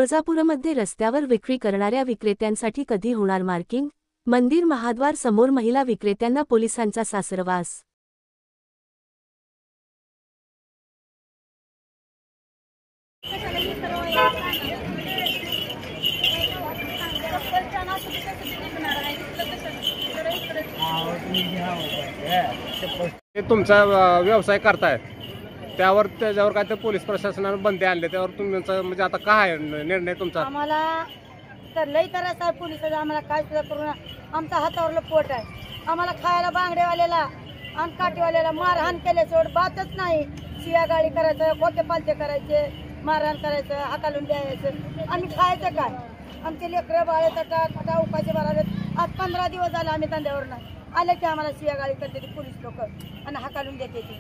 तुळजापूरमध्ये रस्त्यावर विक्री करणाऱ्या विक्रेत्यांसाठी कधी होणार मार्किंग? मंदिर महाद्वार समोर महिला विक्रेत्यांना पोलिसांचा सासरवास। तुमचा व्यवसाय करताय त्याच्यावर काय ते पोलीस प्रशासनाने बंदी आणले, त्यावर तुमचं म्हणजे आता काय निर्णय तुमचा? आम्हाला तर लई त्रास आहे पोलिसांचा, आम्हाला काय सुद्धा करू नये। आमचा हातावरलं पोट आहे, आम्हाला खायला बांगडेवाल्याला आणि काठीवाल्याला मारहाण केल्याशिवाय बातच नाही। शिया गाडी करायचं, खोटे पालते करायचे, मारहाण करायचं, हाकालून द्यायचं, आम्ही खायचं काय? आमचे लेकरं बाळाचं का उपाशी भरावे। आज 15 दिवस झाले आम्ही धंद्यावर नाही आले की आम्हाला शिया गाडी करते ती पोलीस लोक आणि हाकालून देते ती।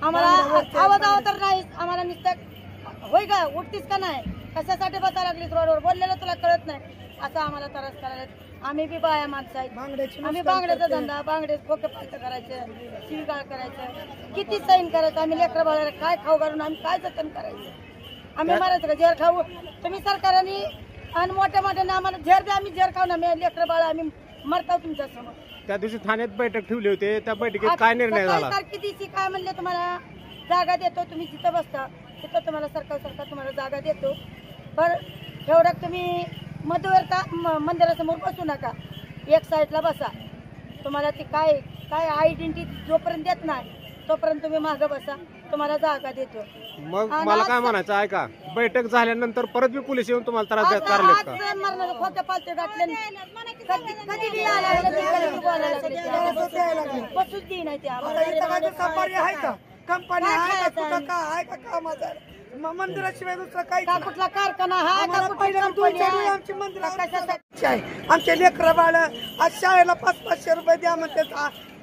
आम्हाला आवाज आवा तर नाही, आम्हाला नुसतं होय का उठतीस का नाही, कशासाठी बसायला लागलीस रोडवर, बोललेलं तुला कळत नाही असं आम्हाला त्रास करायला। आम्ही बी बाया माणसं आहेत, आम्ही बांगड्याचा धंदा, बांगडे खोके पालतं करायचं, शिवीगाळ करायचं, किती सैन करायचं। आम्ही लेकरं बाळाला काय खाऊ घालून आम्ही काय जतन करायचं? आम्ही मारायचं का झेर खाऊ? तुम्ही सरकारने आणि मोठ्या मोठ्याने आम्हाला झेर द्या, आम्ही झेर खाऊ ना, मी लेकरं बाळा आम्ही मरताव तुमच्या समोर। त्या दिवशी ठाण्यात बैठक ठेवली होती, त्या बैठकीत काय निर्णय झाला? तारखेची काय म्हणले, तुम्हाला जागा देतो, तुम्ही जिथं बसता तिथं तुम्हाला सरकार तुम्हाला जागा देतो, पण एवढं तुम्ही मंदिरासमोर बसू नका, एक साईडला बसा। तुम्हाला ती काय काय आयडेंटिटी जोपर्यंत देत नाही तोपर्यंत तुम्ही मागं बसा, तुम्हाला जागा देतो। मग मला काय म्हणायचं ऐका, बैठक झाल्यानंतर परत बी पोलीस येऊन तुम्हाला त्रास देत कारलेत का? मरणारे खोटे पालते घातले, कधी बी आला बसूच दी नाही त्या कंपनी आहे का कामाचा मंदिराशिवाय दुसरं काही का कुठला कारखाना हा का कुठली कंपनी आहे? आमची मंदिराची आहे। आमचे लेकरं बाळ आज शाळेला 500-500 रुपये द्या म्हणते,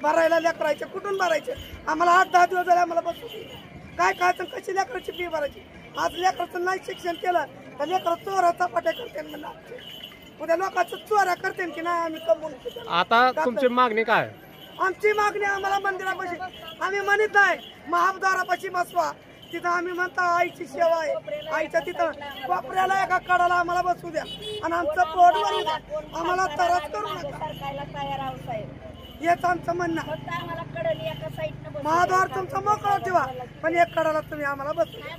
भरायला लेकरायचे कुठून भरायचे? आम्हाला 8-10 दिवस झाले आम्हाला बसू काय खायचं, कशी लेकराची फी भरायची? आज लेकराचं नाही शिक्षण केलं तर लेकरं चोरा चपाट्या करते, म्हणलं उद्या लोकांचं चोऱ्या करते की नाही आम्ही कमवून। आता तुमची मागणी काय? आमची मागणी आम्हाला मंदिरापाशी, आम्ही म्हणत नाही महाद्वारापाशी बसवा, तिथं आम्ही म्हणतो आईची सेवा आहे, आईच्या तिथं कोपऱ्याला एका कडाला आम्हाला बसू द्या आणि आमचं पोट भरू द्या, आम्हाला त्रास करू नका, हेच आमचं म्हणणं। महाद्वार तुमचं मोकळं ठेवा, पण एक कडाला तुम्ही आम्हाला बसू द्या।